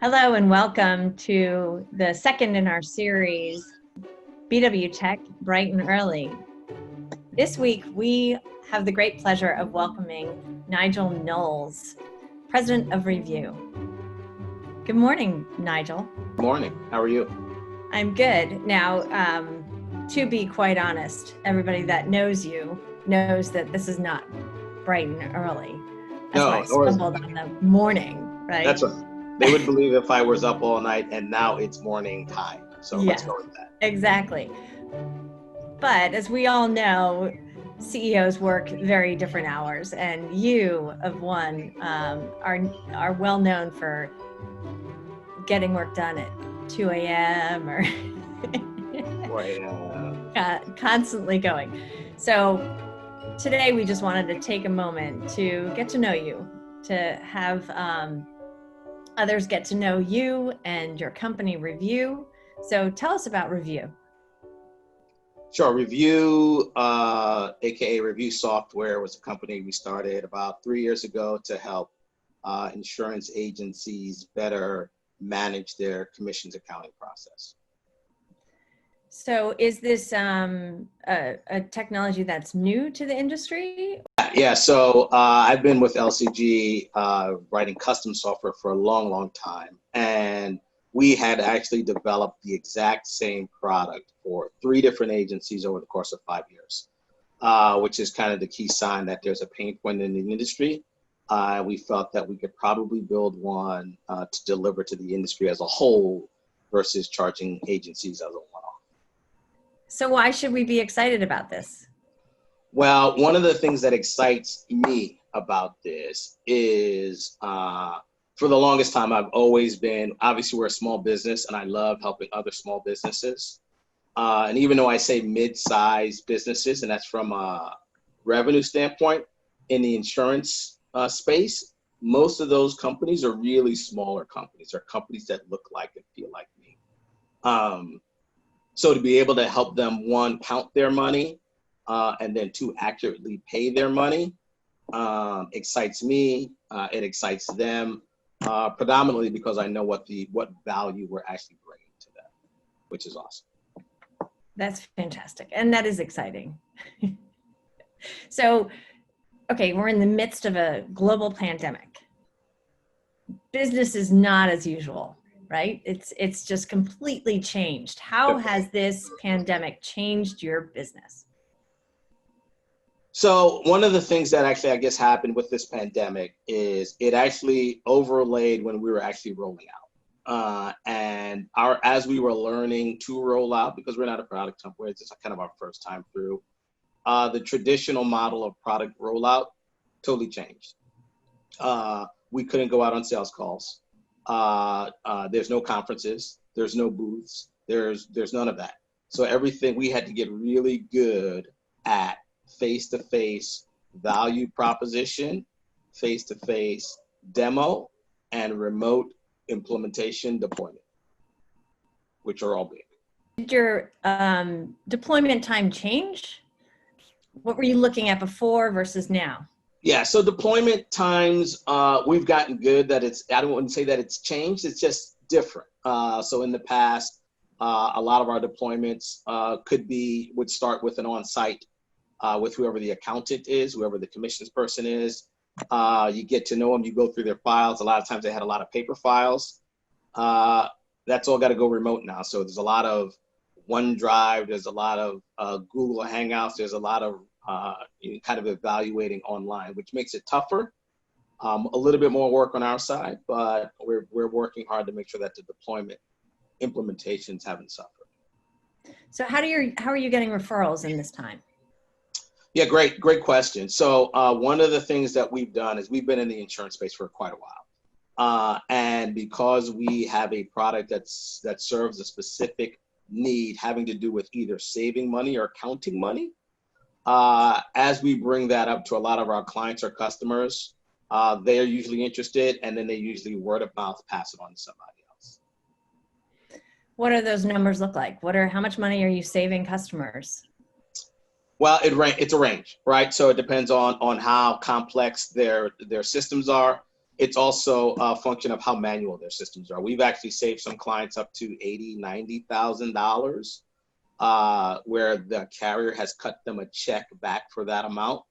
Hello and welcome to the second in our series, bwtech, Bright and Early. This week, we have the great pleasure of welcoming Nigel Knowles, President of RiVue. Good morning, Nigel. Good morning. How are you? I'm good. Now, to be quite honest, everybody that knows you knows that this is not bright and early. That's why I stumbled on the morning, right? That's right. They would believe if I was up all night and now it's morning time. So Let's go with that. Exactly. But as we all know, CEOs work very different hours, and you of one are well known for getting work done at 2 a.m. or constantly going. So today we just wanted to take a moment to get to know you, to have others get to know you and your company, RiVue. So tell us about RiVue. Sure. RiVue, aka RiVue Software, was a company we started about 3 years ago to help insurance agencies better manage their commissions accounting process. So is this a technology that's new to the industry? Yeah, so I've been with LCG writing custom software for a long time. And we had actually developed the exact same product for 3 different agencies over the course of 5 years, which is kind of the key sign that there's a pain point in the industry. We felt that we could probably build one to deliver to the industry as a whole versus charging agencies as a one-off. So why should we be excited about this? Well, one of the things that excites me about this is for the longest time, I've always been, obviously we're a small business and I love helping other small businesses. And even though I say mid-sized businesses, and that's from a revenue standpoint, in the insurance space, most of those companies are really smaller companies, or companies that look like and feel like me. So to be able to help them, 1, count their money, and then 2, accurately pay their money, excites me. It excites them, predominantly because I know what value we're actually bringing to them, which is awesome. That's fantastic, and that is exciting. So, okay, we're in the midst of a global pandemic. Business is not as usual, right? It's just completely changed. How has this pandemic changed your business? So one of the things that actually, I guess, happened with this pandemic is it actually overlaid when we were actually rolling out. And as we were learning to roll out, because we're not a product company, it's just kind of our first time through, the traditional model of product rollout totally changed. We couldn't go out on sales calls. There's no conferences, there's no booths, there's none of that. So everything, we had to get really good at face-to-face value proposition, face-to-face demo, and remote implementation deployment, which are all big. Did your deployment time change? What were you looking at before versus now? Yeah, so deployment times, we've gotten good that I don't want to say that it's changed, it's just different. So in the past, a lot of our deployments would start with an on-site with whoever the accountant is, whoever the commissions person is. You get to know them, you go through their files. A lot of times they had a lot of paper files. That's all got to go remote now. So there's a lot of OneDrive, there's a lot of Google Hangouts, there's a lot of kind of evaluating online, which makes it tougher. A little bit more work on our side, but we're working hard to make sure that the deployment implementations haven't suffered. So how are you getting referrals in this time? Yeah, great question. So one of the things that we've done is we've been in the insurance space for quite a while. And because we have a product that serves a specific need having to do with either saving money or counting money, as we bring that up to a lot of our clients or customers, they are usually interested, and then they usually word of mouth pass it on to somebody else. What do those numbers look like? How much money are you saving customers? Well, it's a range, right? So it depends on how complex their systems are. it's also a function of how manual their systems are. We've actually saved some clients up to $80,000, $90,000, where the carrier has cut them a check back for that amount,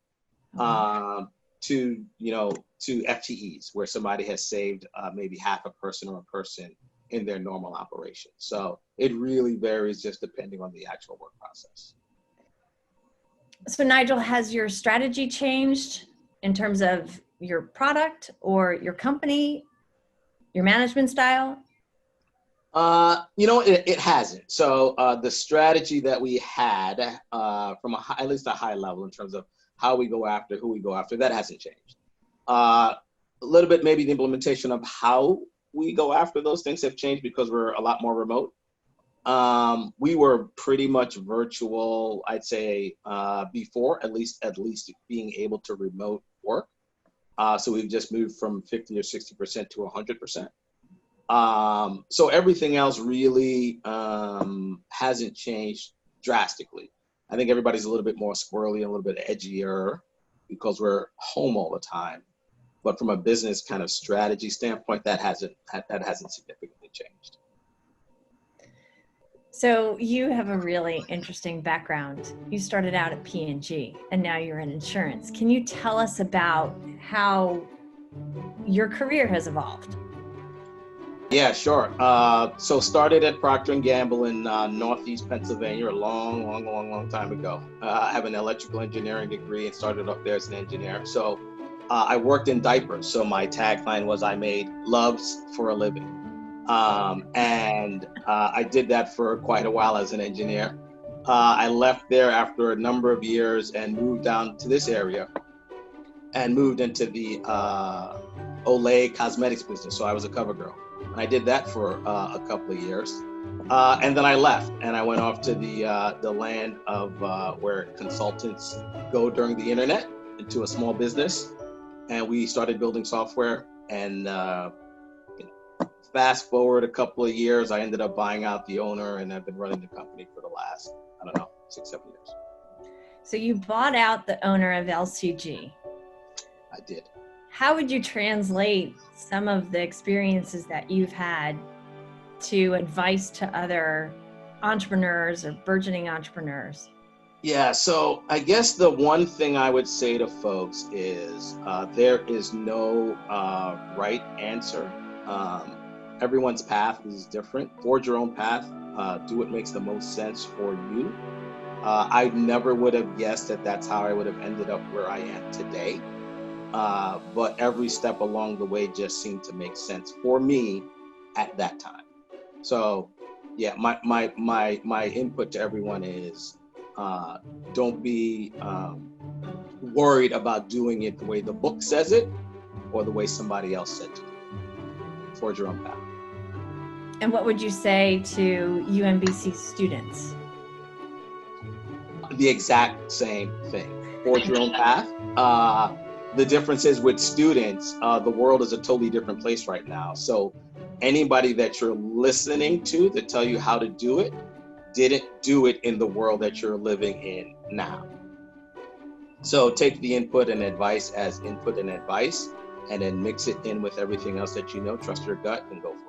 to FTEs, where somebody has saved maybe half a person or a person in their normal operation. So it really varies just depending on the actual work process. So Nigel, has your strategy changed in terms of your product or your company, your management style? It hasn't. So the strategy that we had from at least a high level in terms of how we go after, who we go after, that hasn't changed. A little bit maybe the implementation of how we go after those things have changed because we're a lot more remote. We were pretty much virtual, I'd say, before, at least being able to remote work. So we've just moved from 50 or 60% to 100%. So everything else really hasn't changed drastically. I think everybody's a little bit more squirrely, a little bit edgier because we're home all the time. But from a business kind of strategy standpoint, that hasn't significantly changed. So you have a really interesting background. You started out at P&G and now you're in insurance. Can you tell us about how your career has evolved? Yeah, sure. So started at Procter & Gamble in Northeast Pennsylvania a long time ago. I have an electrical engineering degree and started up there as an engineer. So I worked in diapers. So my tagline was, I made loves for a living. And I did that for quite a while as an engineer. I left there after a number of years and moved down to this area and moved into the Olay cosmetics business. So I was a cover girl. And I did that for a couple of years. And then I left and I went off to the land of where consultants go during the internet into a small business. And we started building software. And fast forward a couple of years, I ended up buying out the owner and I've been running the company for the last, 6, 7 years. So you bought out the owner of LCG. I did. How would you translate some of the experiences that you've had to advice to other entrepreneurs or burgeoning entrepreneurs? Yeah, so I guess the one thing I would say to folks is there is no right answer. Everyone's path is different. Forge your own path. Do what makes the most sense for you. I never would have guessed that that's how I would have ended up where I am today. But every step along the way just seemed to make sense for me at that time. So yeah, my input to everyone is don't be worried about doing it the way the book says it or the way somebody else said to do it. Forge your own path. And what would you say to UMBC students? The exact same thing. Forge your own path. The difference is with students, the world is a totally different place right now. So anybody that you're listening to tell you how to do it, didn't do it in the world that you're living in now. So take the input and advice as input and advice, and then mix it in with everything else that you know, trust your gut and go for it.